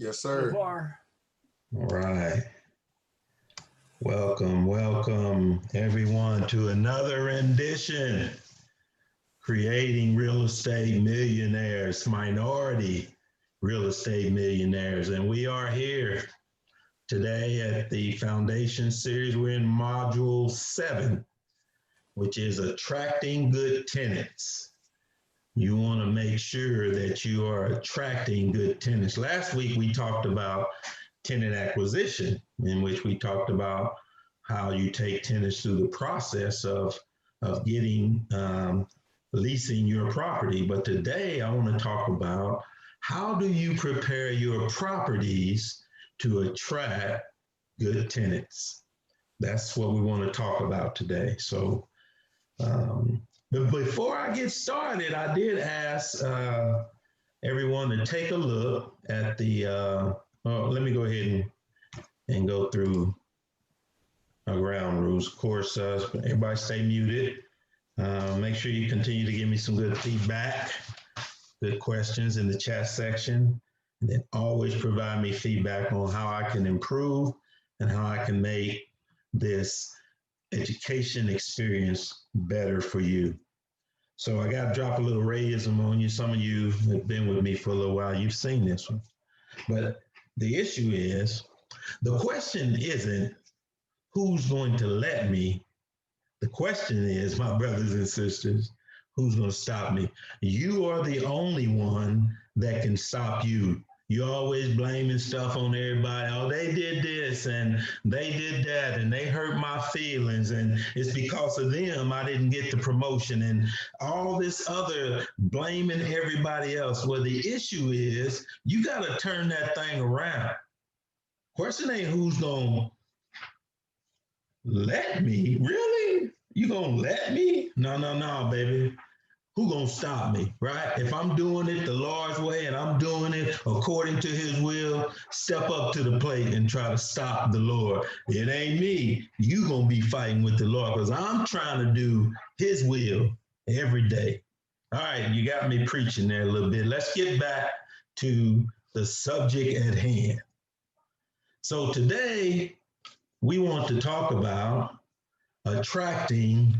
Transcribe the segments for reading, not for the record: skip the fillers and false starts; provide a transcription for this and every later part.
Yes, So sir. far. All right. Welcome everyone to another rendition, Creating Real Estate Millionaires, Minority Real Estate Millionaires. And we are here today at the Foundation Series. We're in Module 7, which is Attracting Good Tenants. You want to make sure that you are attracting good tenants. Last week, we talked about tenant acquisition, in which we talked about how you take tenants through the process of getting leasing your property. But today I want to talk about how do you prepare your properties to attract good tenants. That's what we want to talk about today. But before I get started, I did ask everyone to take a look at the let me go ahead and go through our ground rules. Of course, everybody stay muted. Make sure you continue to give me some good feedback, good questions in the chat section, and then always provide me feedback on how I can improve and how I can make this education experience better for you. So I got to drop a little racism on you. Some of you have been with me for a little while. You've seen this one. But the issue is, the question isn't who's going to let me. The question is, my brothers and sisters, who's going to stop me? You are the only one that can stop you. You're always blaming stuff on everybody. Oh, they did this and they did that and they hurt my feelings. And it's because of them I didn't get the promotion and all this other blaming everybody else. Well, the issue is you got to turn that thing around. Question ain't who's going to let me? Really? You gonna let me? No, baby. Who gonna stop me, right? If I'm doing it the Lord's way and I'm doing it according to his will, step up to the plate and try to stop the Lord. It ain't me. You gonna be fighting with the Lord because I'm trying to do his will every day. All right, you got me preaching there a little bit. Let's get back to the subject at hand. So today we want to talk about attracting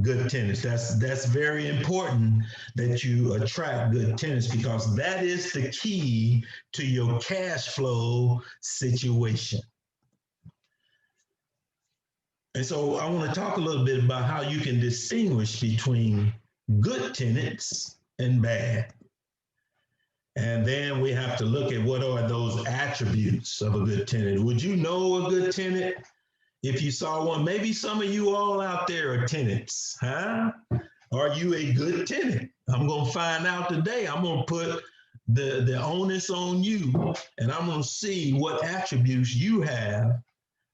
good tenants. That's very important that you attract good tenants because that is the key to your cash flow situation. And so I want to talk a little bit about how you can distinguish between good tenants and bad. And then we have to look at what are those attributes of a good tenant. Would you know a good tenant if you saw one? Maybe some of you all out there are tenants, huh? Are you a good tenant? I'm going to find out today. I'm going to put the onus on you, and I'm going to see what attributes you have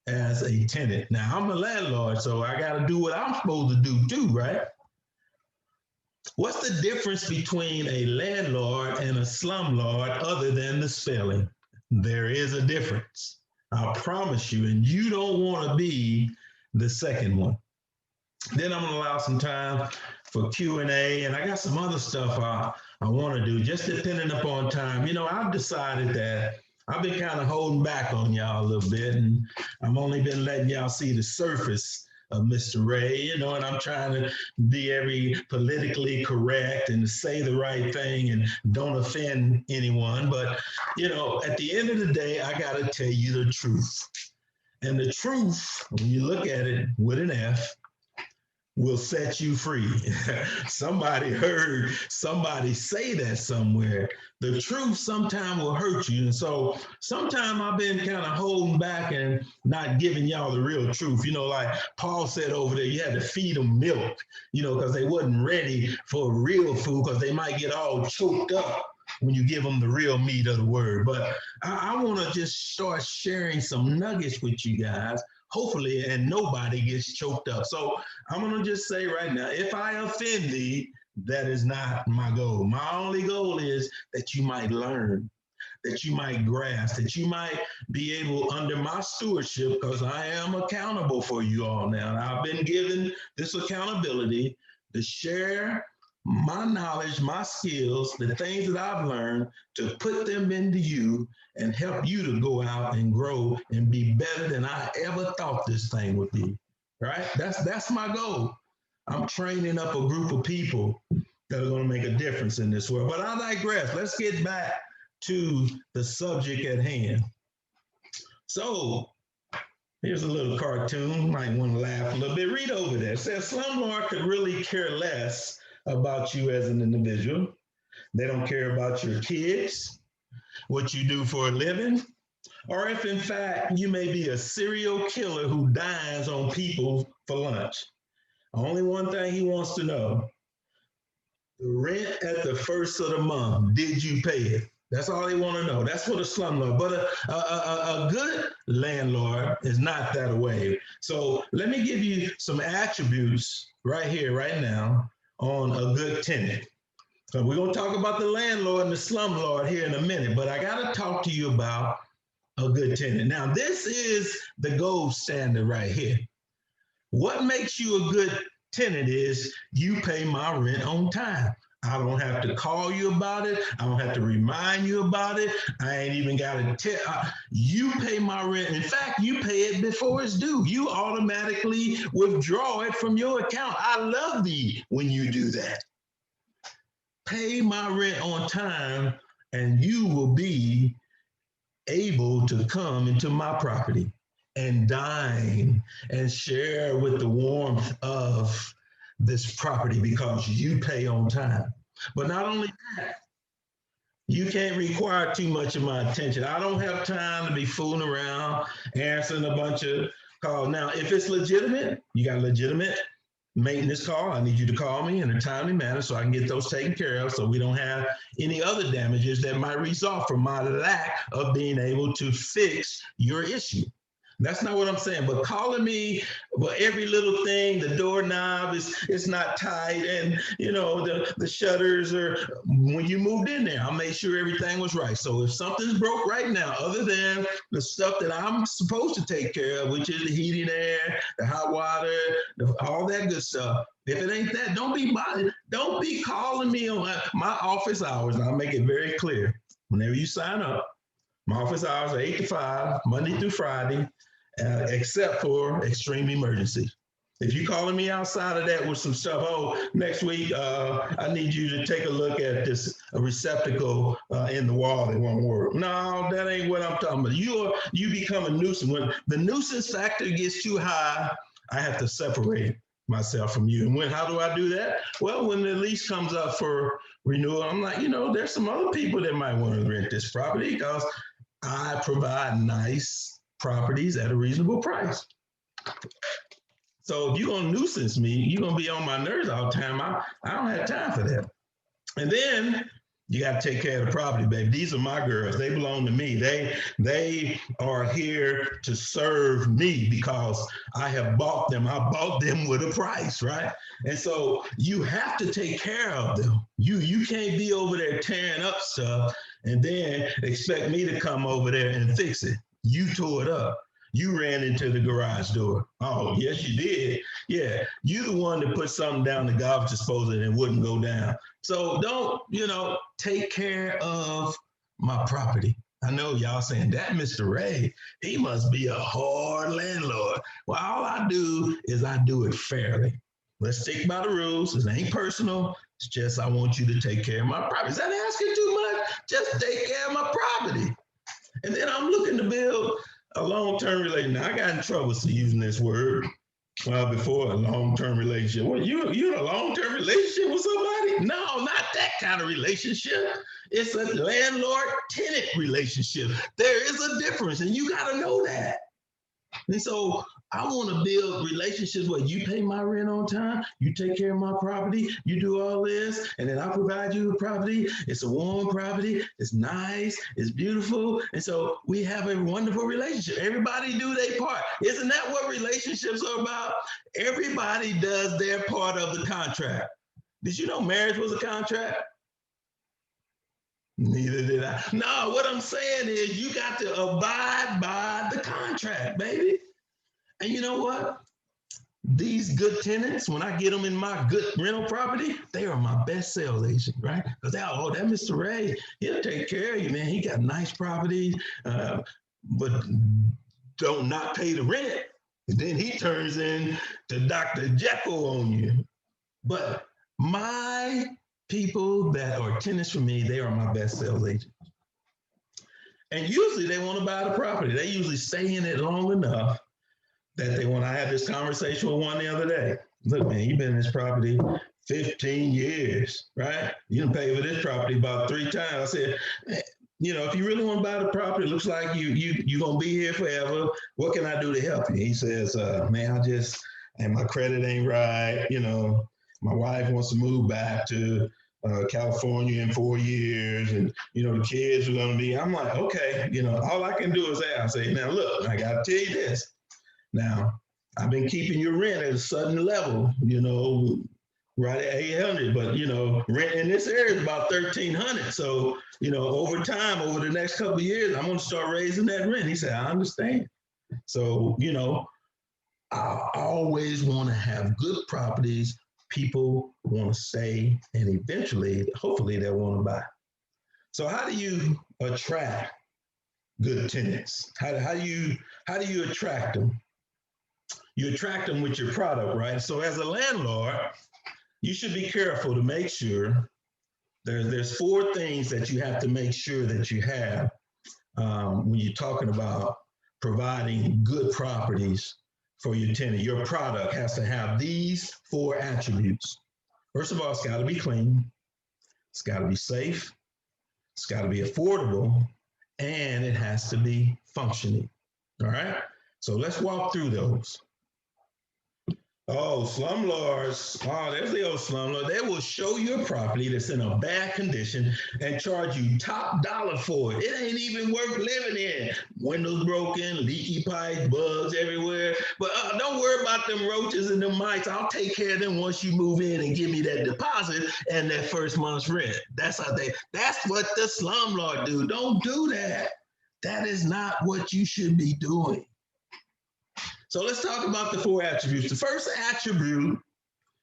as a tenant. Now, I'm a landlord, so I got to do what I'm supposed to do too, right? What's the difference between a landlord and a slumlord other than the spelling? There is a difference. I promise you, and you don't want to be the second one. Then I'm going to allow some time for Q&A, and I got some other stuff I want to do, just depending upon time. You know, I've decided that I've been kind of holding back on y'all a little bit, and I've only been letting y'all see the surface of Mr. Ray, you know, and I'm trying to be every politically correct and say the right thing and don't offend anyone. But, you know, at the end of the day, I got to tell you the truth. And the truth, when you look at it with an F, will set you free. Somebody heard somebody say that somewhere. The truth sometimes will hurt you. And so sometimes I've been kind of holding back and not giving y'all the real truth. You know, like Paul said over there, you had to feed them milk, you know, because they wasn't ready for real food because they might get all choked up when you give them the real meat of the word. But I want to just start sharing some nuggets with you guys, hopefully, and nobody gets choked up. So I'm going to just say right now, if I offend thee, that is not my goal. My only goal is that you might learn, that you might grasp, that you might be able, under my stewardship, because I am accountable for you all now. And I've been given this accountability to share my knowledge, my skills, the things that I've learned to put them into you and help you to go out and grow and be better than I ever thought this thing would be. Right? That's my goal. I'm training up a group of people that are going to make a difference in this world. But I digress. Let's get back to the subject at hand. So here's a little cartoon. Might want to laugh a little bit. Read over there. It says slumlord could really care less about you as an individual. They don't care about your kids, what you do for a living, or if in fact you may be a serial killer who dines on people for lunch. Only one thing he wants to know: the rent at the first of the month, did you pay it? That's all they want to know. That's what a slumlord. But a good landlord is not that way. So let me give you some attributes right here, right now, on a good tenant. So we're going to talk about the landlord and the slumlord here in a minute, but I got to talk to you about a good tenant. Now, this is the gold standard right here. What makes you a good tenant is you pay my rent on time. I don't have to call you about it. I don't have to remind you about it. I ain't even got to tell you pay my rent. In fact, you pay it before it's due. You automatically withdraw it from your account. I love thee when you do that. Pay my rent on time, and you will be able to come into my property and dine and share with the warmth of this property because you pay on time. But not only that, you can't require too much of my attention. I don't have time to be fooling around, answering a bunch of calls. Now, if it's legitimate, you got legitimate maintenance call. I need you to call me in a timely manner so I can get those taken care of so we don't have any other damages that might result from my lack of being able to fix your issue. That's not what I'm saying. But calling me for every little thing, the doorknob is not tight, and the shutters are. When you moved in there, I made sure everything was right. So if something's broke right now, other than the stuff that I'm supposed to take care of, which is the heating, air, the hot water, all that good stuff. If it ain't that, don't be calling me on my office hours. I'll make it very clear. Whenever you sign up, my office hours are 8 to 5, Monday through Friday, except for extreme emergency. If you're calling me outside of that with some stuff, oh, next week I need you to take a look at this receptacle in the wall that won't work. No, that ain't what I'm talking about. You become a nuisance. When the nuisance factor gets too high, I have to separate myself from you. And how do I do that? Well, when the lease comes up for renewal, I'm like, there's some other people that might want to rent this property because I provide nice properties at a reasonable price. So if you're going to nuisance me, you're going to be on my nerves all the time. I don't have time for that. And then you got to take care of the property, baby. These are my girls. They belong to me. They are here to serve me because I have bought them. I bought them with a price, right? And so you have to take care of them. You can't be over there tearing up stuff and then expect me to come over there and fix it. You tore it up. You ran into the garage door. Oh, yes, you did. Yeah, you the one that put something down the garbage disposal and it wouldn't go down. So don't, take care of my property. I know y'all saying that Mr. Ray, he must be a hard landlord. Well, all I do is I do it fairly. Let's stick by the rules. It ain't personal. It's just I want you to take care of my property. Is that asking too much? Just take care of my property. And then I'm looking to build a long-term relationship. Now, I got in trouble for using this word before, a long-term relationship. Well, you in a long-term relationship with somebody? No, not that kind of relationship. It's a landlord-tenant relationship. There is a difference, and you got to know that. And so I want to build relationships where you pay my rent on time, you take care of my property, you do all this, and then I provide you with property. It's a warm property, it's nice, it's beautiful. And so we have a wonderful relationship. Everybody do their part. Isn't that what relationships are about? Everybody does their part of the contract. Did you know marriage was a contract? Neither did I. No, what I'm saying is you got to abide by the contract, baby. And you know what? these good tenants, when I get them in my good rental property, they are my best sales agent, right? Because they oh, that Mr. Ray, he'll take care of you, man. He got nice properties, but don't not pay the rent. And then he turns in to Dr. Jekyll on you. But my people that are tenants for me, they are my best sales agent. And usually they want to buy the property. They usually stay in it long enough that they want. I had this conversation with one the other day. Look, man, you've been in this property 15 years, right? You done paid for this property about 3 times. I said, if you really want to buy the property, it looks like you're going to be here forever. What can I do to help you? He says, man, and my credit ain't right. My wife wants to move back to California in 4 years, and the kids are going to be. I'm like, okay, all I can do is ask. I say, now look, I got to tell you this. Now, I've been keeping your rent at a certain level, right at 800, but rent in this area is about 1,300. So, over time, over the next couple of years, I'm going to start raising that rent. He said, I understand. So, I always want to have good properties. People want to stay, and eventually, hopefully, they'll want to buy. So, how do you attract good tenants? How do you attract them? You attract them with your product, right? So, as a landlord, you should be careful to make sure there's 4 things that you have to make sure that you have when you're talking about providing good properties for your tenant. Your product has to have these 4 attributes. First of all, it's got to be clean. It's got to be safe. It's got to be affordable, and it has to be functioning. All right. So let's walk through those. Oh, slumlords. Oh, there's the old slumlord. They will show you a property that's in a bad condition and charge you top dollar for it. It ain't even worth living in. Windows broken, leaky pipes, bugs everywhere. But don't worry about them roaches and them mites. I'll take care of them once you move in and give me that deposit and that first month's rent. That's what the slumlord do. Don't do that. That is not what you should be doing. So let's talk about the 4 attributes. The first attribute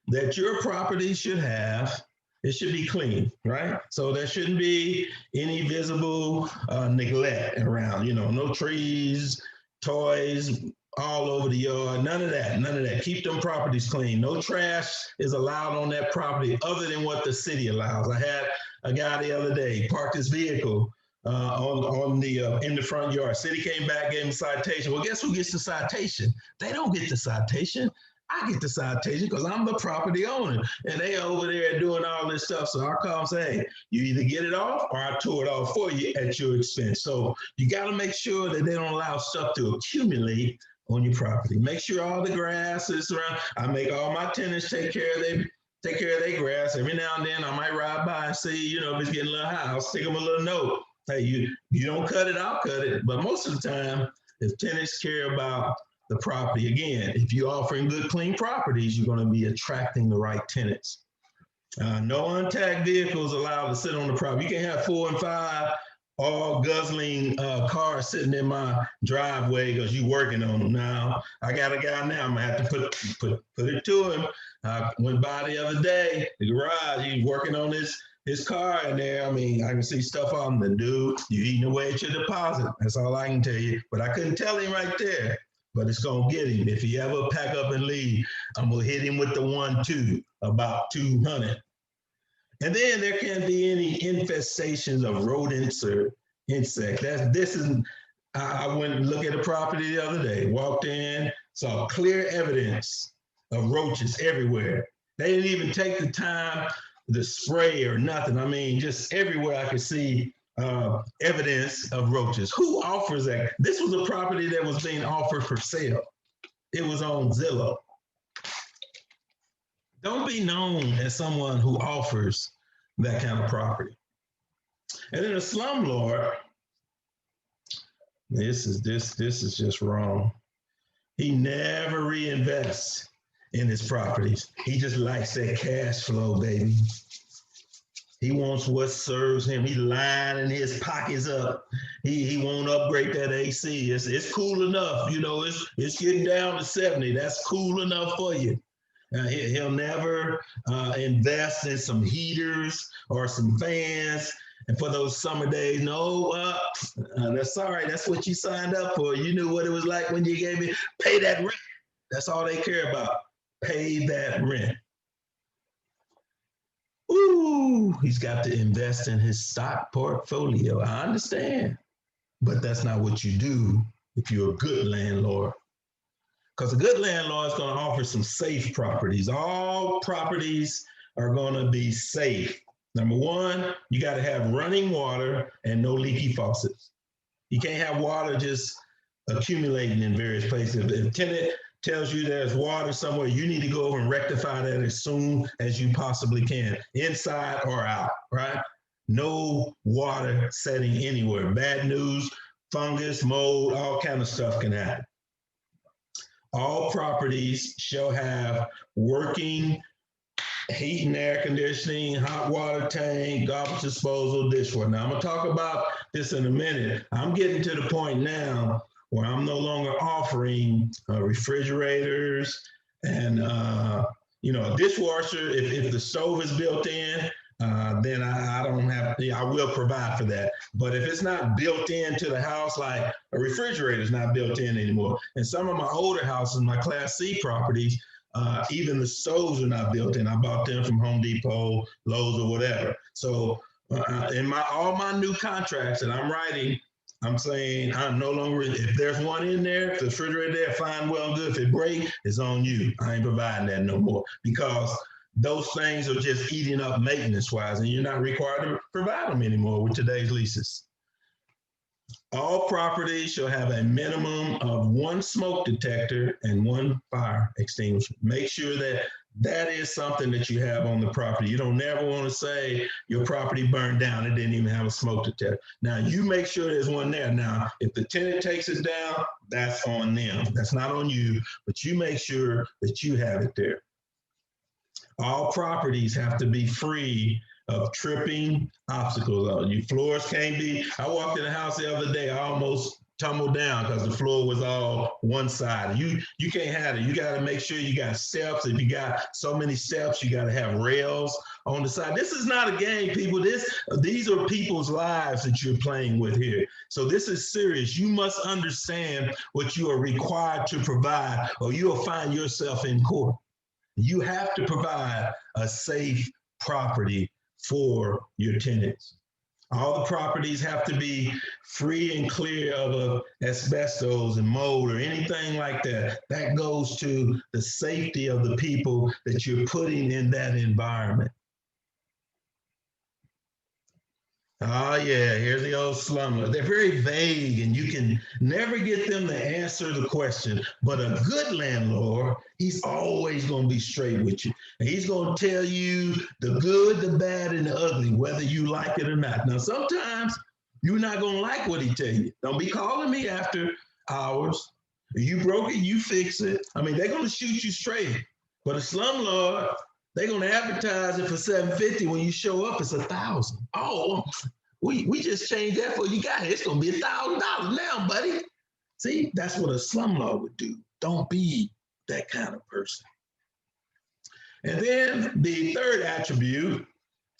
that your property should have, it should be clean, right? So there shouldn't be any visible neglect around, no trees, toys all over the yard, none of that. Keep them properties clean. No trash is allowed on that property other than what the city allows. I had a guy the other day parked his vehicle in the front yard. City came back, gave him a citation. Well, guess who gets the citation? They don't get the citation. I get the citation because I'm the property owner, and they over there doing all this stuff. So I call and say, hey, you either get it off or I tore it off for you at your expense. So you got to make sure that they don't allow stuff to accumulate on your property. Make sure all the grass is around. I make all my tenants take care of their grass. Every now and then I might ride by and see, if it's getting a little high, I'll stick them a little note. Hey, you don't cut it, I'll cut it. But most of the time, if tenants care about the property, again, if you're offering good, clean properties, you're going to be attracting the right tenants. No untagged vehicles allowed to sit on the property. You can't have 4 and 5 all guzzling cars sitting in my driveway because you're working on them. Now, I got a guy now, I'm going to have to put it to him. I went by the other day, the garage, he's working on his car in there. I mean, I can see stuff on the dude. You eating away at your deposit. That's all I can tell you. But I couldn't tell him right there. But it's gonna get him. If he ever pack up and leave, I'm gonna hit him with the 1-2, about 200. And then there can't be any infestations of rodents or insects. I went and looked at a property the other day. Walked in, saw clear evidence of roaches everywhere. They didn't even take the time to spray or nothing. I mean, just everywhere I could see evidence of roaches. Who offers that? This was a property that was being offered for sale. It was on Zillow. Don't be known as someone who offers that kind of property. And then a slumlord, this is just wrong. He never reinvests in his properties. He just likes that cash flow, baby. He wants what serves him. He lining his pockets up. He won't upgrade that AC. It's cool enough. It's getting down to 70. That's cool enough for you. He'll never invest in some heaters or some fans. And for those summer days, no, that's all right. That's what you signed up for. You knew what it was like when you gave me, pay that rent. That's all they care about. Pay that rent. Ooh, he's got to invest in his stock portfolio. I understand, but that's not what you do if you're a good landlord. Because a good landlord is going to offer some safe properties. All properties are going to be safe. Number one, you got to have running water and no leaky faucets. You can't have water just accumulating in various places. If a tenant tells you there's water somewhere, you need to go over and rectify that as soon as you possibly can, inside or out, right? No water setting anywhere. Bad news, fungus, mold, all kind of stuff can happen. All properties shall have working heat and air conditioning, hot water tank, garbage disposal, dishwasher. Now, I'm going to talk about this in a minute. I'm getting to the point now where I'm no longer offering refrigerators and, a dishwasher. If the stove is built in, then I don't have, I will provide for that. But if it's not built into the house, like a refrigerator is not built in anymore. And some of my older houses, my Class C properties, even the stoves are not built in. I bought them from Home Depot, Lowe's, or whatever. So in all my new contracts that I'm writing, I'm saying I'm no longer, if there's one in there, if the refrigerator there, fine, well, and good. If it breaks, it's on you. I ain't providing that no more, because those things are just eating up maintenance-wise, and you're not required to provide them anymore with today's leases. All properties shall have a minimum of one smoke detector and one fire extinguisher. Make sure that that is something that you have on the property. You don't never want to say your property burned down, it didn't even have a smoke detector. Now, you make sure there's one there. Now, if the tenant takes it down, that's on them. That's not on you, but you make sure that you have it there. All properties have to be free of tripping obstacles. Your floors can't be. I walked in the house the other day, I almost tumbled down because the floor was all one side. You can't have it. You got to make sure you got steps. If you got so many steps, you got to have rails on the side. This is not a game, people. These are people's lives that you're playing with here. So this is serious. You must understand what you are required to provide, or you will find yourself in court. You have to provide a safe property for your tenants. All the properties have to be free and clear of asbestos and mold or anything like that. That goes to the safety of the people that you're putting in that environment. Oh, yeah, here's the old slumlord. They're very vague, and you can never get them to answer the question. But a good landlord, he's always going to be straight with you. And he's going to tell you the good, the bad, and the ugly, whether you like it or not. Now, sometimes you're not going to like what he tell you. Don't be calling me after hours. If you broke it, you fix it. I mean, they're going to shoot you straight. But a slumlord, they're going to advertise it for $750. When you show up, it's $1,000. Oh, we just changed that for you got it. It's going to be $1,000 now, buddy. See, that's what a slumlord would do. Don't be that kind of person. And then the third attribute,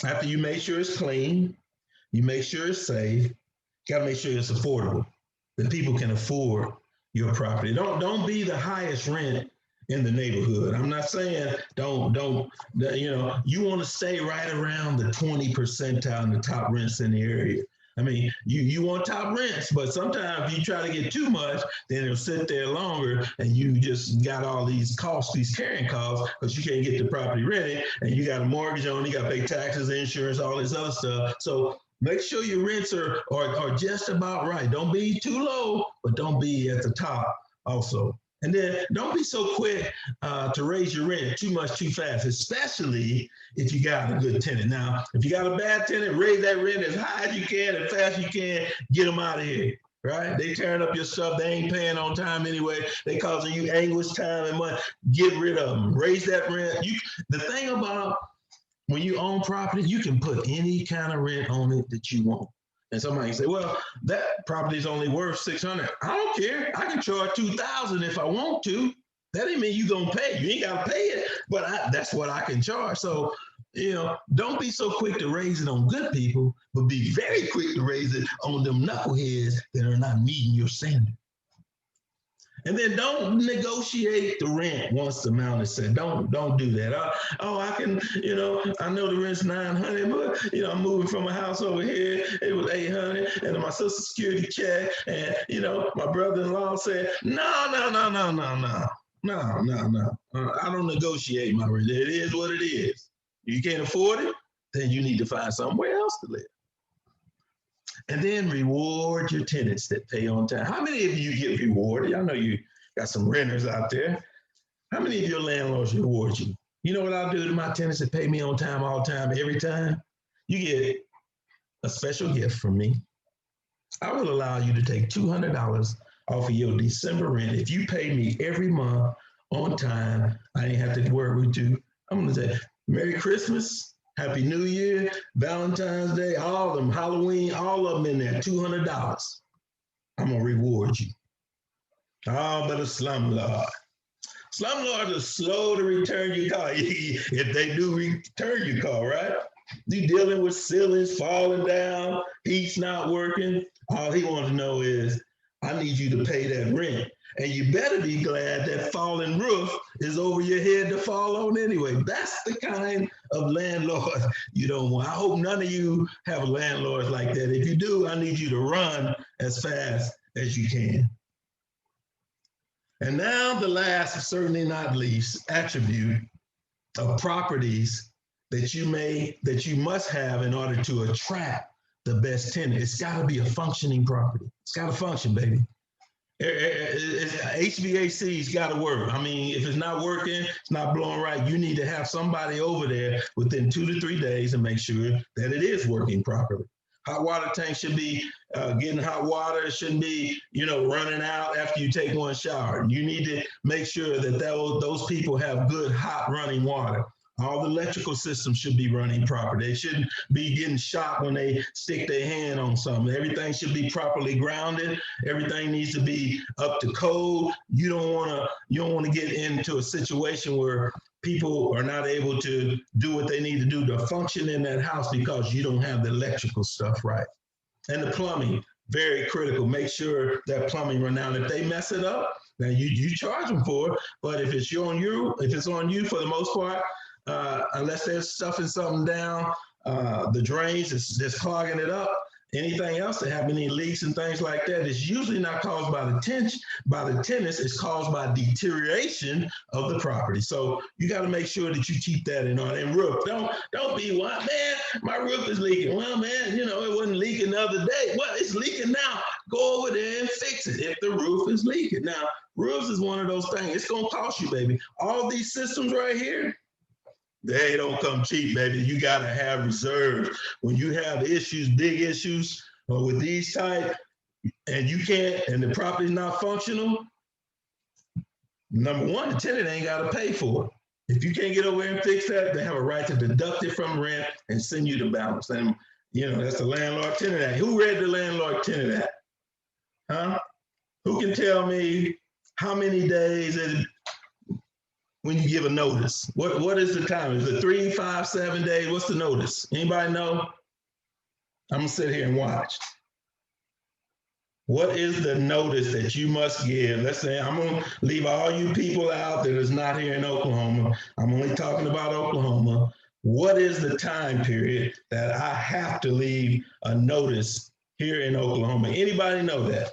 after you make sure it's clean, you make sure it's safe, you got to make sure it's affordable, that people can afford your property. Don't be the highest rent in the neighborhood. I'm not saying don't, you want to stay right around the 20 percentile in the top rents in the area. I mean, you want top rents, but sometimes if you try to get too much, then it'll sit there longer and you just got all these costs, these carrying costs, because you can't get the property rented and you got a mortgage on, you got to pay taxes, insurance, all this other stuff. So make sure your rents are just about right. Don't be too low, but don't be at the top also. And then don't be so quick to raise your rent too much too fast, especially if you got a good tenant. Now, if you got a bad tenant, raise that rent as high as you can, as fast as you can, get them out of here, right? They tearing up your stuff. They ain't paying on time anyway. They causing you anguish, time, and money. Get rid of them. Raise that rent. The thing about when you own property, you can put any kind of rent on it that you want. And somebody can say, well, that property is only worth 600. I don't care. I can charge 2,000 if I want to. That ain't mean you gonna pay. You ain't gotta pay it, but that's what I can charge. So, don't be so quick to raise it on good people, but be very quick to raise it on them knuckleheads that are not meeting your standard. And then don't negotiate the rent once the amount is set. Don't do that. I can, I know the rent's 900, but I'm moving from a house over here. It was 800, and my Social Security check, and my brother-in-law said, no, no, no, no, no, no, no, no, no. I don't negotiate my rent. It is what it is. You can't afford it, then you need to find somewhere else to live. And then reward your tenants that pay on time. How many of you get rewarded? I know you got some renters out there. How many of your landlords reward you? You know what I'll do to my tenants that pay me on time, all time, every time? You get a special gift from me. I will allow you to take $200 off of your December rent. If you pay me every month on time, I ain't have to worry with you. I'm going to say, Merry Christmas. Happy New Year, Valentine's Day, all of them, Halloween, all of them in there, $200. I'm going to reward you. Oh, but a slumlord. Slumlords are slow to return your car. If they do return your car, right? You dealing with ceilings falling down, heat's not working. All he wants to know is, I need you to pay that rent. And you better be glad that falling roof is over your head to fall on anyway. That's the kind of landlord you don't want. I hope none of you have landlords like that. If you do, I need you to run as fast as you can. And now the last, certainly not least, attribute of properties that you must have in order to attract the best tenant. It's got to be a functioning property. It's got to function, baby. HVAC's got to work. I mean, if it's not working, it's not blowing right, you need to have somebody over there within 2 to 3 days and make sure that it is working properly. Hot water tank should be getting hot water. It shouldn't be, running out after you take one shower. You need to make sure that those people have good hot running water. All the electrical systems should be running properly. They shouldn't be getting shocked when they stick their hand on something. Everything should be properly grounded. Everything needs to be up to code. You don't want to get into a situation where people are not able to do what they need to do to function in that house because you don't have the electrical stuff right. And the plumbing, very critical. Make sure that plumbing run out. If they mess it up, then you charge them for it. But if it's on you for the most part, unless they're stuffing something down, the drains is just clogging it up. Anything else that have any leaks and things like that is usually not caused by the tenants. It's caused by deterioration of the property. So you got to make sure that you keep that in order. And roof, don't be, well, man, my roof is leaking. Well, man, it wasn't leaking the other day. Well, it's leaking now. Go over there and fix it if the roof is leaking. Now, roofs is one of those things. It's gonna cost you, baby. All these systems right here, they don't come cheap, baby. You got to have reserves. When you have issues, big issues with these type, and you can't, and the property's not functional, number one, the tenant ain't got to pay for it. If you can't get over there and fix that, they have a right to deduct it from rent and send you the balance. And, that's the Landlord-Tenant Act. Who read the Landlord-Tenant Act? Huh? Who can tell me how many days when you give a notice? What is the time? Is it 3, 5, 7 days? What's the notice? Anybody know? I'm gonna sit here and watch. What is the notice that you must give? Let's say I'm gonna leave all you people out that is not here in Oklahoma. I'm only talking about Oklahoma. What is the time period that I have to leave a notice here in Oklahoma? Anybody know that?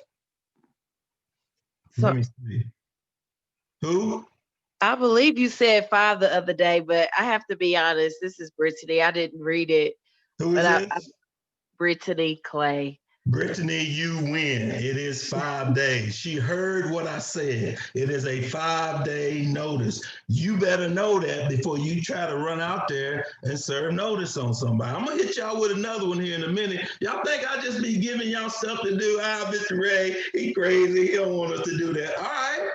Let me see. Who? I believe you said 5 the other day, but I have to be honest. This is Brittany. I didn't read it. Who is this? Brittany Clay. Brittany, you win. It is 5 days. She heard what I said. It is a 5-day notice. You better know that before you try to run out there and serve notice on somebody. I'm going to hit y'all with another one here in a minute. Y'all think I just be giving y'all stuff to do? Mr. Ray, he crazy. He don't want us to do that. All right.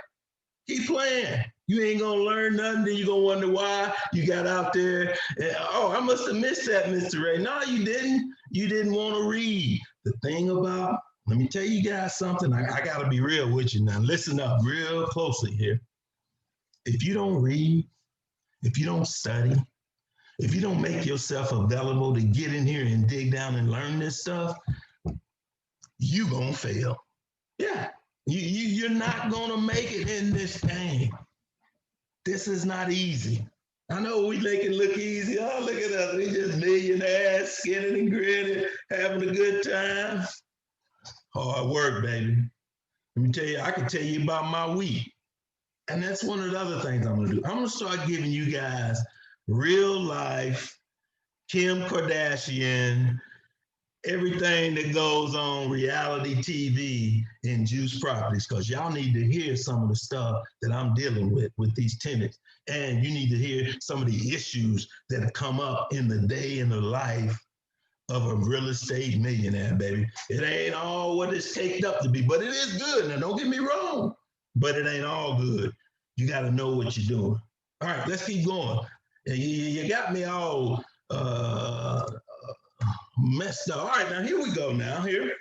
Keep playing. You ain't gonna learn nothing. Then you gonna wonder why you got out there. And, oh, I must have missed that, Mr. Ray. No, you didn't. You didn't want to read. The thing about, let me tell you guys something. I gotta be real with you now. Listen up real closely here. If you don't read, if you don't study, if you don't make yourself available to get in here and dig down and learn this stuff, you gonna fail. Yeah, you're not gonna make it in this game. This is not easy. I know we make it look easy. Oh, look at us. We just millionaires, skinning and grinning, having a good time. Hard work, baby. Let me tell you, I can tell you about my week. And that's one of the other things I'm gonna do. I'm gonna start giving you guys real life Kim Kardashian, everything that goes on reality TV in Juice Properties, because y'all need to hear some of the stuff that I'm dealing with these tenants. And you need to hear some of the issues that have come up in the day in the life of a real estate millionaire, baby. It ain't all what it's caked up to be, but it is good. Now, don't get me wrong, but it ain't all good. You got to know what you're doing. All right, let's keep going. You got me all messed up. All right, now here we go. Now here,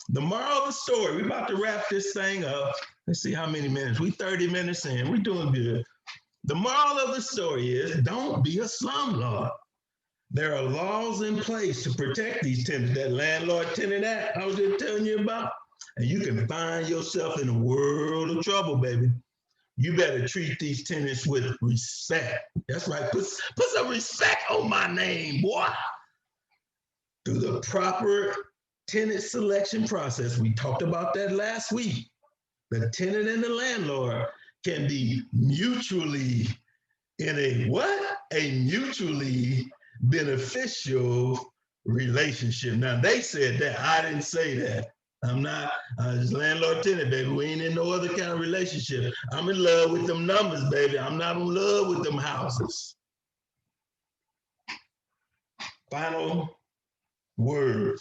the moral of the story. We're about to wrap this thing up. Let's see how many minutes. We 30 minutes in. We're doing good. The moral of the story is don't be a slumlord. There are laws in place to protect these tenants. That landlord-tenant act I was just telling you about, and you can find yourself in a world of trouble, baby. You better treat these tenants with respect. That's right. Put some respect on my name, boy. Through the proper tenant selection process. We talked about that last week. The tenant and the landlord can be mutually in a what? A mutually beneficial relationship. Now, they said that. I didn't say that. I'm not just landlord tenant, baby. We ain't in no other kind of relationship. I'm in love with them numbers, baby. I'm not in love with them houses. Final word.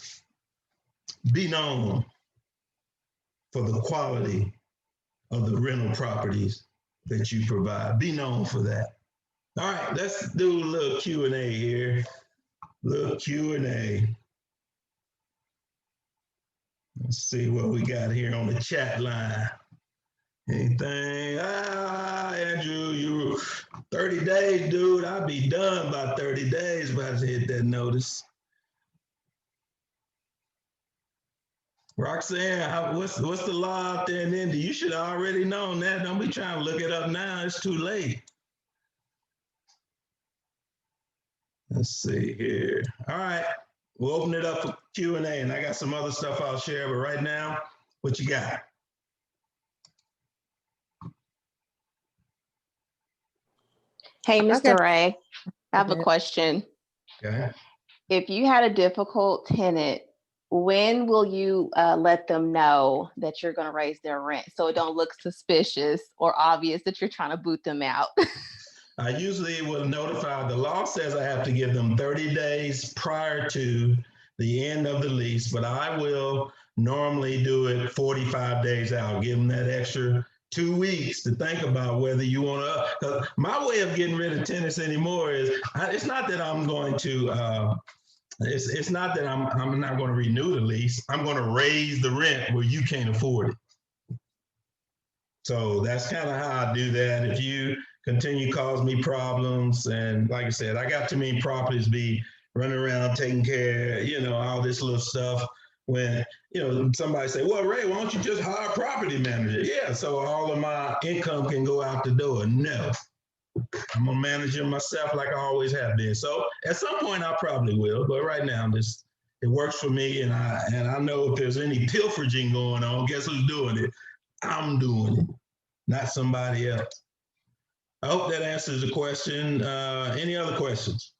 Be known for the quality of the rental properties that you provide. Be known for that. All right, let's do a little Q&A here. Little Q&A. Let's see what we got here on the chat line. Anything? Andrew, you 30 days, dude. I'll be done by 30 days by to hit that notice. Roxanne, what's the law out there in India? You should have already known that. Don't be trying to look it up now. It's too late. Let's see here. All right, we'll open it up for Q&A, and I got some other stuff I'll share, but right now, what you got? Hey, Mr. Ray, I have a question. Okay. If you had a difficult tenant, when will you let them know that you're going to raise their rent so it don't look suspicious or obvious that you're trying to boot them out? I usually will notify, the law says I have to give them 30 days prior to the end of the lease, but I will normally do it 45 days out, give them that extra 2 weeks to think about whether you want to, my way of getting rid of tenants anymore is, it's not that I'm going to, it's not that I'm not going to renew the lease. I'm going to raise the rent where you can't afford it. So that's kind of how I do that. If you continue to cause me problems, and like I said, I got too many properties be running around taking care, all this little stuff. When, somebody say, well, Ray, why don't you just hire a property manager? Yeah, so all of my income can go out the door. No, I'm a manager myself like I always have been. So at some point I probably will, but right now it works for me, and I know if there's any pilfering going on, guess who's doing it? I'm doing it, not somebody else. I hope that answers the question. Any other questions?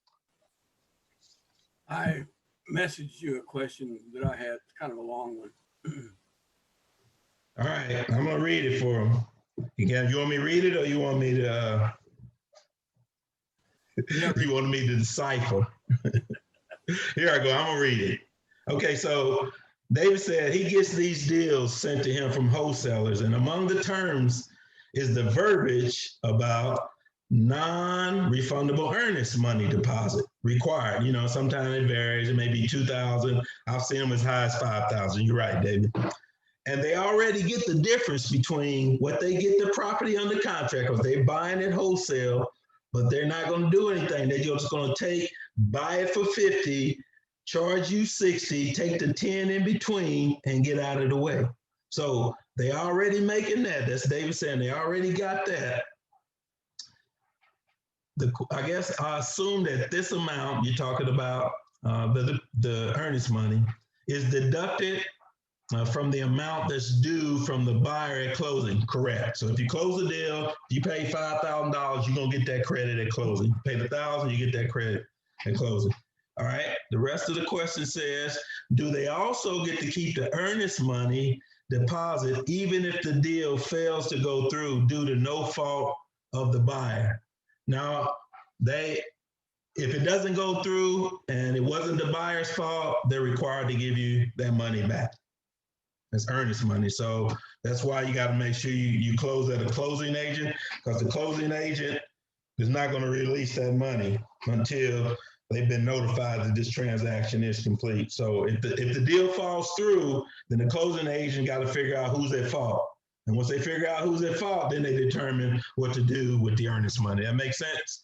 I messaged you a question that I had, kind of a long one. All right, I'm gonna read it for him. You want me to read it, or you want me to? You want me to decipher? Here I go. I'm gonna read it. Okay, so David said he gets these deals sent to him from wholesalers, and among the terms is the verbiage about non-refundable earnest money deposit required. You know, sometimes it varies. It may be 2,000. I've seen them as high as 5,000. You're right, David. And they already get the difference between what they get the property under contract, because they're buying it wholesale, but they're not going to do anything. They're just going to buy it for 50, charge you 60, take the 10 in between, and get out of the way. So they already making that. That's David saying they already got that. I guess I assume that this amount you're talking about, the earnest money, is deducted from the amount that's due from the buyer at closing. Correct. So if you close the deal, if you pay $5,000, you're gonna get that credit at closing. You pay the $1,000, you get that credit at closing. All right. The rest of the question says, do they also get to keep the earnest money deposit even if the deal fails to go through due to no fault of the buyer? Now, if it doesn't go through and it wasn't the buyer's fault, they're required to give you that money back. That's earnest money. So that's why you got to make sure you close at a closing agent, because the closing agent is not going to release that money until they've been notified that this transaction is complete. So if the deal falls through, then the closing agent got to figure out who's at fault. And once they figure out who's at fault, then they determine what to do with the earnest money. That makes sense?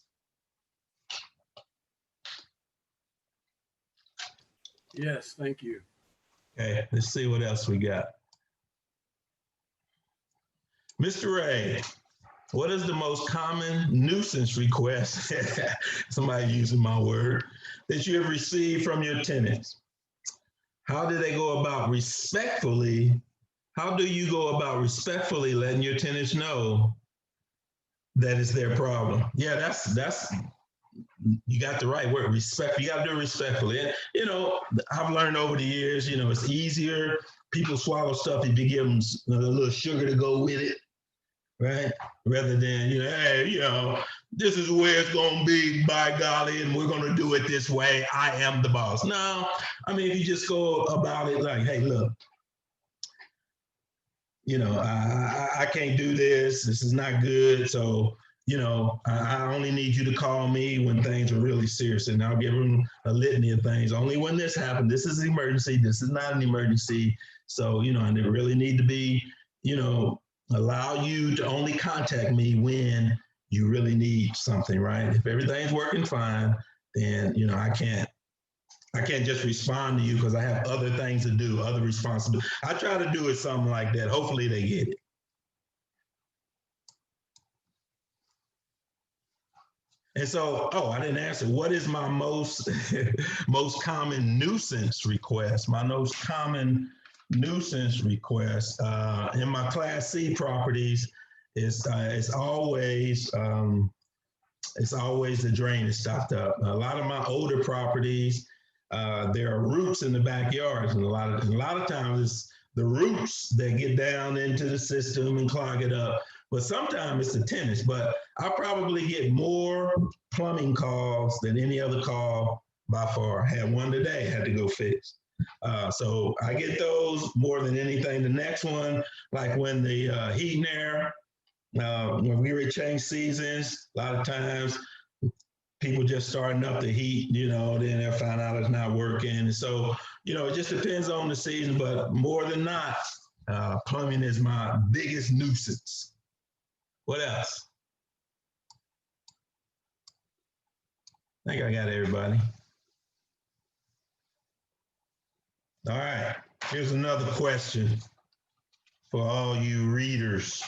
Yes, thank you. Okay, let's see what else we got. Mr. Ray, what is the most common nuisance request, somebody using my word, that you have received from your tenants? How do they go about respectfully? How do you go about respectfully letting your tenants know that it's their problem? Yeah, that's you got the right word, respect. You got to do it respectfully. And, you know, I've learned over the years, you know, it's easier. People swallow stuff if you give them a little sugar to go with it, right? Rather than, you know, hey, you know, this is where it's going to be, by golly, and we're going to do it this way. I am the boss. No, I mean, if you just go about it like, hey, look, you know, I can't do this. This is not good. So, you know, I only need you to call me when things are really serious, and I'll give them a litany of things. Only when this happened, this is an emergency. This is not an emergency. So, you know, and it really need to be, you know, allow you to only contact me when you really need something, right? If everything's working fine, then, you know, I can't just respond to you because I have other things to do, other responsibilities. I try to do it something like that. Hopefully they get it. And so, I didn't answer. What is my most common nuisance request? My most common nuisance request in my Class C properties is it's always the drain is stopped up. A lot of my older properties, there are roots in the backyards, and a lot of times it's the roots that get down into the system and clog it up. But sometimes it's the tenants. But I probably get more plumbing calls than any other call by far. I had one today, had to go fix. So I get those more than anything. The next one, like when the heat and air, when we were change seasons, a lot of times people just starting up the heat, you know, then they find out it's not working. And so, you know, it just depends on the season, but more than not, plumbing is my biggest nuisance. What else? I think I got everybody. All right, here's another question for all you readers.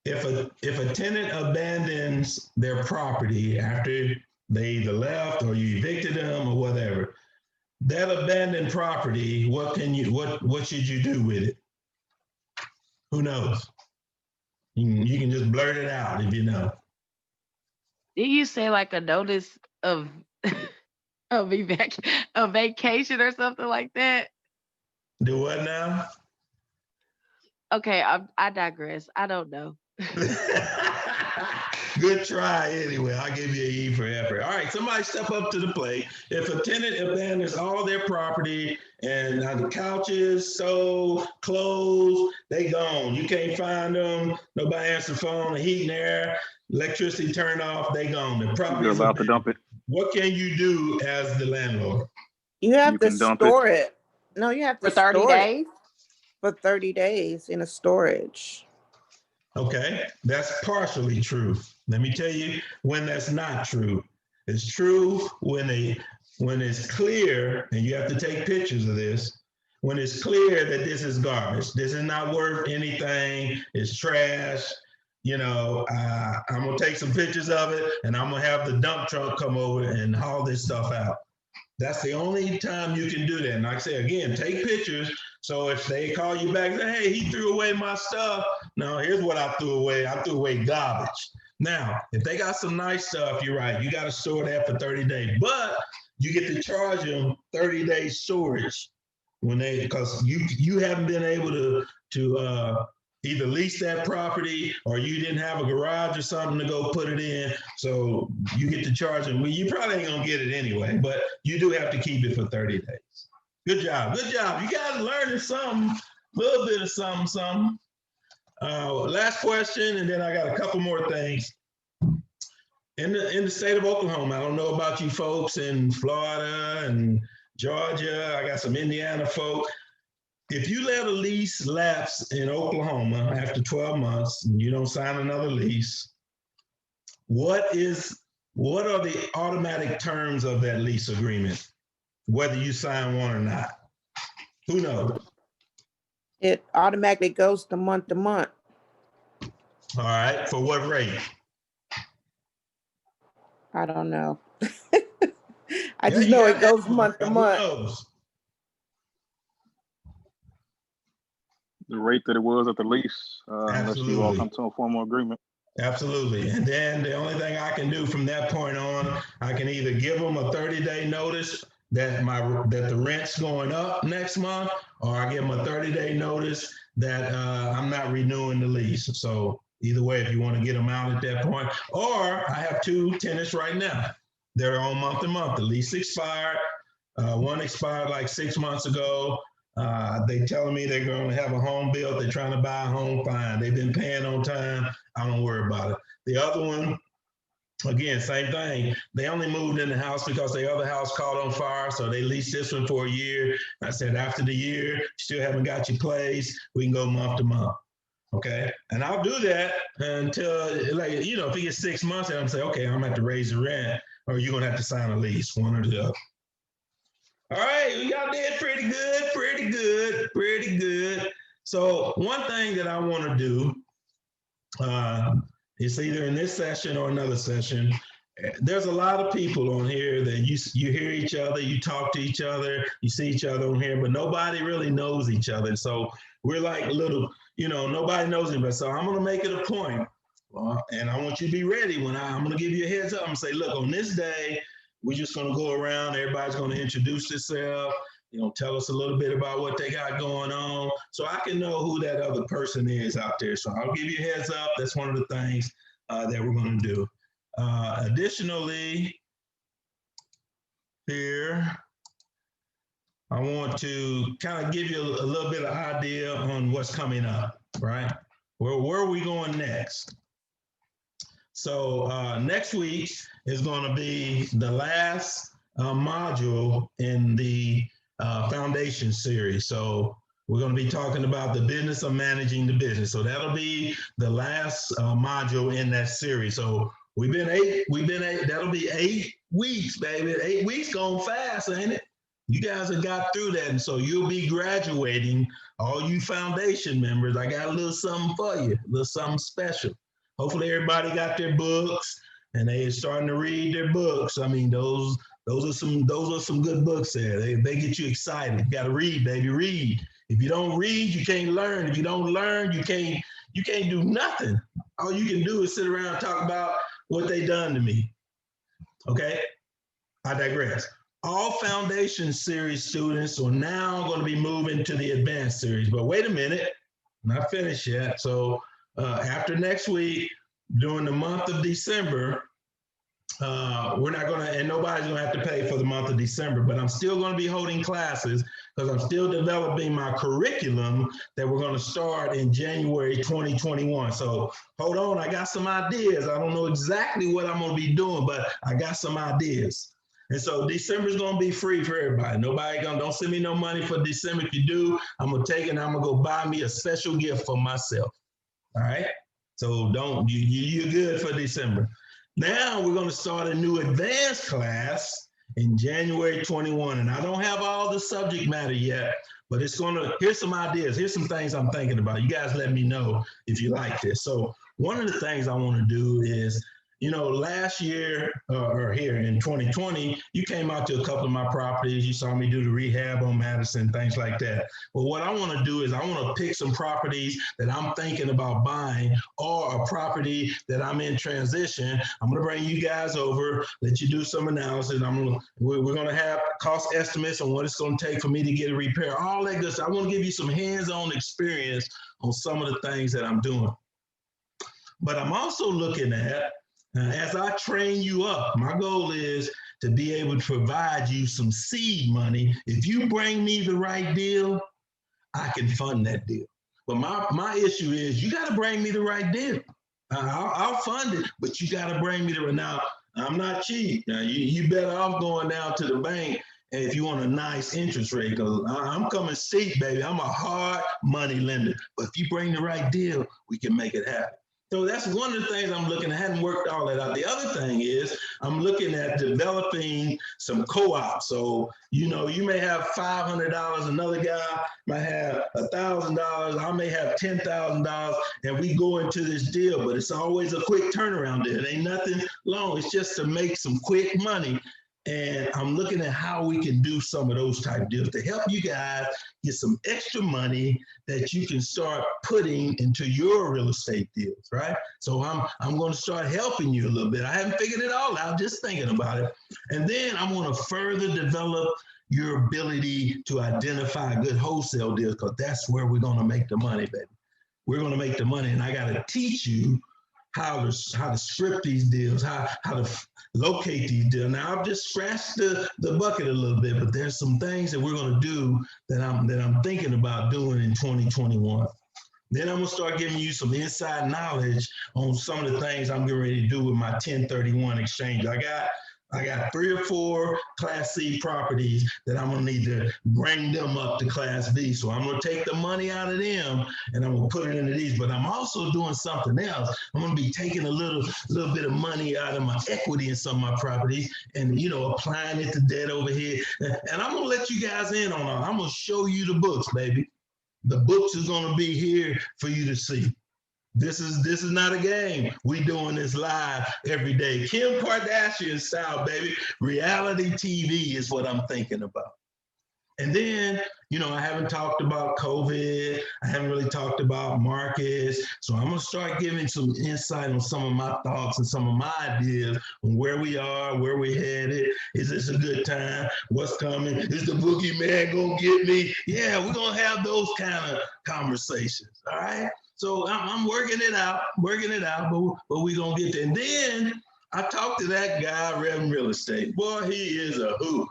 If a tenant abandons their property after they either left or you evicted them or whatever, that abandoned property, what should you do with it? Who knows? You can just blurt it out if you know. Did you say like a notice of of a vacation or something like that? Do what now? Okay, I digress. I don't know. Good try anyway. I'll give you an E for effort. All right, somebody step up to the plate. If a tenant abandons all their property and the couches, stove, clothes, they gone. You can't find them. Nobody answers the phone, the heat and air, electricity turned off, they gone. The property You're is allowed to dump abandoned. it. What can you do as the landlord? You have You to can dump it. store it. No, you have to For 30 store it days? for 30 days in a storage. Okay, that's partially true. Let me tell you when that's not true. It's true when it's clear, and you have to take pictures of this, when it's clear that this is garbage. This is not worth anything. It's trash. I'm gonna take some pictures of it, and I'm gonna have the dump truck come over and haul this stuff out. That's the only time you can do that. And like I say again, take pictures. So if they call you back and say, hey, he threw away my stuff. No, here's what I threw away. I threw away garbage. Now, if they got some nice stuff, you're right. You got to store that for 30 days. But you get to charge them 30 days storage because you haven't been able to either lease that property or you didn't have a garage or something to go put it in. So you get to charge them. Well, you probably ain't gonna get it anyway, but you do have to keep it for 30 days. Good job, good job. You guys learning something, a little bit of something. Last question, and then I got a couple more things. In the state of Oklahoma, I don't know about you folks in Florida and Georgia. I got some Indiana folk. If you let a lease lapse in Oklahoma after 12 months and you don't sign another lease, what are the automatic terms of that lease agreement, whether you sign one or not? Who knows? It automatically goes to month. All right, for what rate? I don't know. I just know it goes month to month. Who knows? The rate that it was at the lease, unless you all come to a formal agreement. Absolutely. And then the only thing I can do from that point on, I can either give them a 30-day notice that the rent's going up next month, or I give them a 30-day notice that I'm not renewing the lease. So either way, if you want to get them out at that point, or I have two tenants right now. They're on month to month. The lease expired. One expired like 6 months ago. They telling me they're going to have a home built. They're trying to buy a home. Fine. They've been paying on time. I don't worry about it. The other one, again, same thing. They only moved in the house because their other house caught on fire. So they leased this one for a year. I said, after the year, still haven't got your place, we can go month to month. Okay. And I'll do that until, if it gets 6 months, and I'm saying, okay, I'm going to have to raise the rent, or you're going to have to sign a lease, one or the other. All right, y'all did pretty good. So one thing that I want to do, it's either in this session or another session. There's a lot of people on here that you hear each other, you talk to each other, you see each other on here, but nobody really knows each other. So we're like little, nobody knows anybody. So I'm going to make it a point, and I want you to be ready when I'm going to give you a heads up and say, look, on this day, we're just going to go around. Everybody's going to introduce themselves, tell us a little bit about what they got going on, so I can know who that other person is out there. So I'll give you a heads up. That's one of the things that we're going to do. Additionally, here, I want to kind of give you a little bit of idea on what's coming up, right? Where are we going next? So next week is going to be the last module in the foundation series. So we're going to be talking about the business of managing the business. So that'll be the last module in that series. So that'll be 8 weeks, baby. 8 weeks going fast, ain't it? You guys have got through that. And so you'll be graduating, all you foundation members. I got a little something for you, a little something special. Hopefully everybody got their books and they're starting to read their books. I mean, those are some good books there. They get you excited. You got to read, baby, read. If you don't read, you can't learn. If you don't learn, you can't do nothing. All you can do is sit around and talk about what they done to me. Okay, I digress. All foundation series students are now going to be moving to the advanced series. But wait a minute, not finished yet. So after next week, during the month of December, we're not going to, and nobody's going to have to pay for the month of December, but I'm still going to be holding classes because I'm still developing my curriculum that we're going to start in January 2021. So hold on, I got some ideas. I don't know exactly what I'm going to be doing, but I got some ideas. And so December is going to be free for everybody. Don't send me no money for December. If you do, I'm going to take it and I'm going to go buy me a special gift for myself. All right. So you're good for December. Now we're going to start a new advanced class in January 21. And I don't have all the subject matter yet, but here's some ideas. Here's some things I'm thinking about. You guys let me know if you like this. So one of the things I want to do is, last year or here in 2020, you came out to a couple of my properties. You saw me do the rehab on Madison, things like that. Well, what I want to do is I want to pick some properties that I'm thinking about buying or a property that I'm in transition. I'm going to bring you guys over, let you do some analysis. We're going to have cost estimates on what it's going to take for me to get a repair, all that good stuff. I want to give you some hands-on experience on some of the things that I'm doing. But I'm also looking at, as I train you up, my goal is to be able to provide you some seed money. If you bring me the right deal, I can fund that deal. But my issue is you got to bring me the right deal. I'll fund it, but you got to bring me the right. Now, I'm not cheap. Now, you better off going down to the bank if you want a nice interest rate, because I'm coming steep, baby. I'm a hard money lender. But if you bring the right deal, we can make it happen. So that's one of the things I'm looking at. I hadn't worked all that out. The other thing is I'm looking at developing some co-ops. So, you may have $500, another guy might have $1,000, I may have $10,000, and we go into this deal, but it's always a quick turnaround there. It ain't nothing long. It's just to make some quick money. And I'm looking at how we can do some of those type of deals to help you guys get some extra money that you can start putting into your real estate deals, right? So I'm going to start helping you a little bit. I haven't figured it all out, just thinking about it. And then I'm going to further develop your ability to identify good wholesale deals, because that's where we're going to make the money, baby. We're going to make the money, and I got to teach you how to script these deals, how to locate these deals. Now I've just scratched the bucket a little bit, but there's some things that we're going to do that I'm thinking about doing in 2021. Then I'm gonna start giving you some inside knowledge on some of the things I'm getting ready to do with my 1031 exchange. I got 3 or 4 Class C properties that I'm gonna need to bring them up to Class B. So I'm gonna take the money out of them and I'm gonna put it into these. But I'm also doing something else. I'm gonna be taking a little bit of money out of my equity in some of my properties and applying it to debt over here. And I'm gonna let you guys in on it. I'm gonna show you the books, baby. The books is gonna be here for you to see. This is not a game. We doing this live every day. Kim Kardashian style, baby. Reality TV is what I'm thinking about. And then, I haven't talked about COVID. I haven't really talked about markets. So I'm going to start giving some insight on some of my thoughts and some of my ideas on where we are, where we're headed. Is this a good time? What's coming? Is the boogeyman going to get me? Yeah, we're going to have those kind of conversations. All right. So I'm working it out, but we're going to get there. And then I talked to that guy, Reverend Real Estate. Boy, he is a hoot.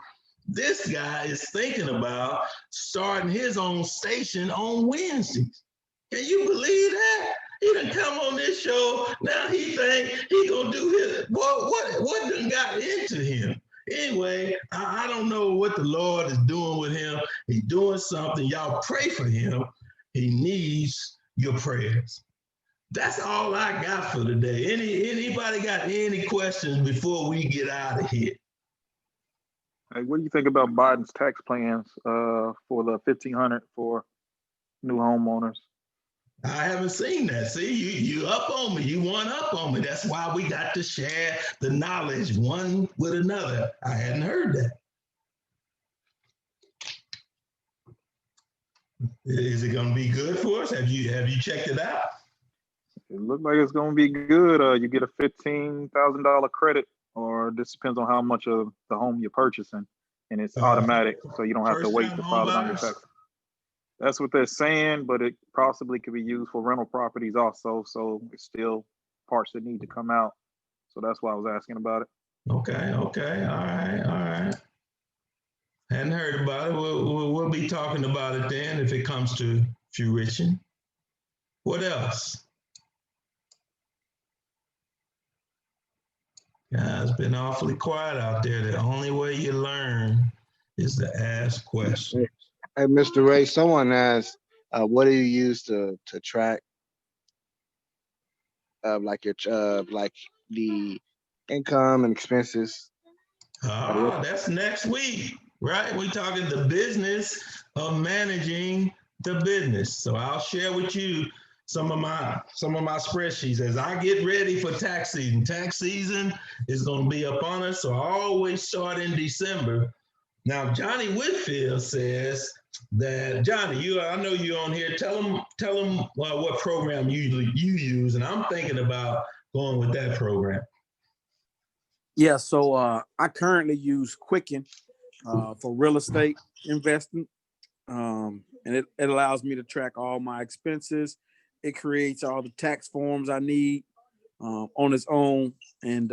This guy is thinking about starting his own station on Wednesdays. Can you believe that? He done come on this show. Now he think he gonna do his. Boy, what done got into him? Anyway, I don't know what the Lord is doing with him. He's doing something. Y'all pray for him. He needs your prayers. That's all I got for today. Anybody got any questions before we get out of here? Hey, what do you think about Biden's tax plans for the $1,500 for new homeowners? I haven't seen that. See, you up on me. You one up on me. That's why we got to share the knowledge one with another. I hadn't heard that. Is it going to be good for us? Have you checked it out? It looks like it's going to be good. You get a $15,000 credit, or this depends on how much of the home you're purchasing, and it's automatic, so you don't have to wait to file it on your tax. That's what they're saying, but it possibly could be used for rental properties also, so it's still parts that need to come out. So that's why I was asking about it. Okay. All right. Hadn't heard about it. We'll be talking about it then if it comes to fruition. What else? Yeah, it's been awfully quiet out there. The only way you learn is to ask questions. Hey, Mr. Ray, someone asked, what do you use to track like your like the income and expenses? Oh, that's next week, right? We're talking the business of managing the business. So I'll share with you some of my spreadsheets as I get ready for tax season. Tax season is going to be upon us, so I always start in December. Now, Johnny Whitfield says that, Johnny, I know you're on here. Tell them what program you use, and I'm thinking about going with that program. Yeah, so I currently use Quicken for real estate investing, and it allows me to track all my expenses. It creates all the tax forms I need on its own, and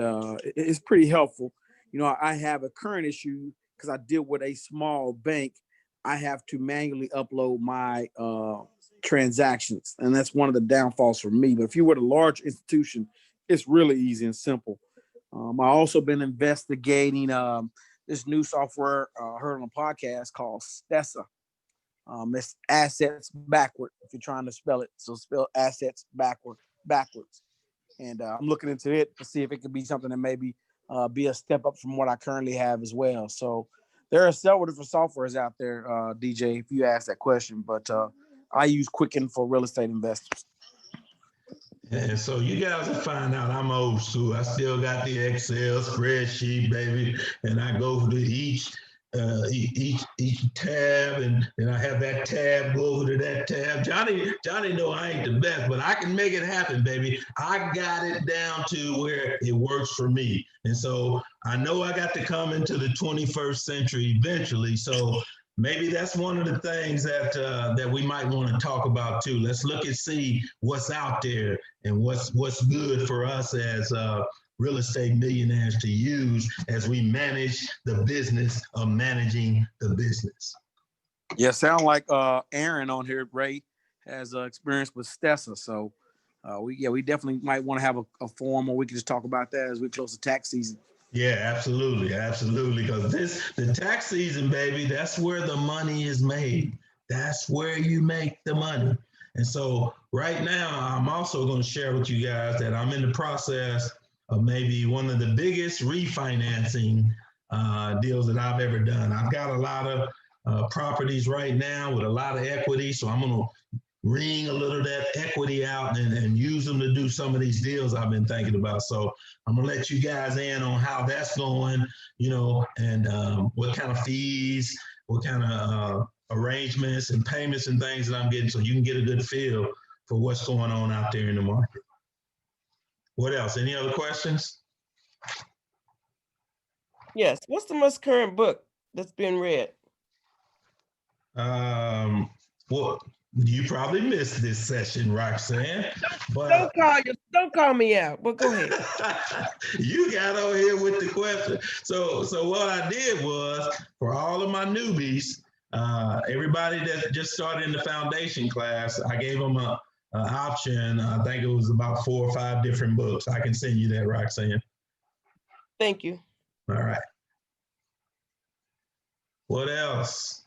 it's pretty helpful. You know, I have a current issue because I deal with a small bank. I have to manually upload my transactions, and that's one of the downfalls for me. But if you were a large institution, it's really easy and simple. I also been investigating this new software I heard on a podcast called Stessa. It's assets backward if you're trying to spell it. So spell assets backwards. And I'm looking into it to see if it could be something that maybe be a step up from what I currently have as well. So there are several different softwares out there, DJ, if you ask that question. But I use Quicken for real estate investors. And so you guys will find out I'm old school. I still got the Excel spreadsheet, baby, and I go to each tab, and then I have that tab go over to that tab. Johnny know I ain't the best, but I can make it happen, baby. I got it down to where it works for me. And so I know I got to come into the 21st century eventually. So maybe that's one of the things that we might want to talk about too. Let's look and see what's out there and what's good for us as real estate millionaires to use as we manage the business of managing the business. Yeah, sound like Aaron on here, Ray, has experience with Stessa. So we definitely might want to have a forum where we can just talk about that as we close the tax season. Yeah, absolutely. Because the tax season, baby, that's where the money is made. That's where you make the money. And so right now, I'm also going to share with you guys that I'm in the process of maybe one of the biggest refinancing deals that I've ever done. I've got a lot of properties right now with a lot of equity, so I'm going to wring a little of that equity out and use them to do some of these deals I've been thinking about. So I'm going to let you guys in on how that's going, and what kind of fees, what kind of arrangements and payments and things that I'm getting, so you can get a good feel for what's going on out there in the market. What else? Any other questions? Yes. What's the most current book that's been read? Well, you probably missed this session, Roxanne. But Don't call me out. But go ahead. You got on here with the question. So what I did was, for all of my newbies, everybody that just started in the foundation class, I gave them an option. I think it was about 4 or 5 different books. I can send you that, Roxanne. Thank you. All right. What else?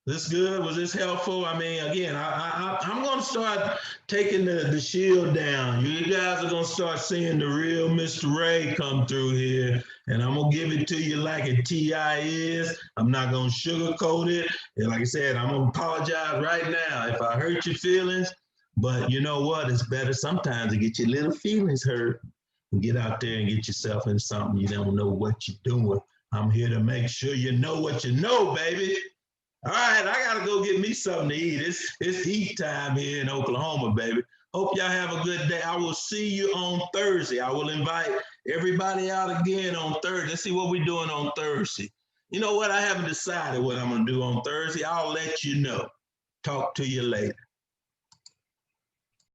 This good? Was this helpful? I mean, again, I'm going to start taking the shield down. You guys are going to start seeing the real Mr. Ray come through here, and I'm going to give it to you like a TI is. I'm not going to sugarcoat it. And like I said, I'm going to apologize right now if I hurt your feelings, but you know what? It's better sometimes to get your little feelings hurt and get out there and get yourself in something you don't know what you're doing. I'm here to make sure you know what you know, baby. All right, I gotta go get me something to eat. It's heat time here in Oklahoma, baby. Hope y'all have a good day. I will see you on Thursday. I will invite everybody out again on Thursday. Let's see what we're doing on Thursday. You know what? I haven't decided what I'm gonna do on Thursday. I'll let you know. Talk to you later.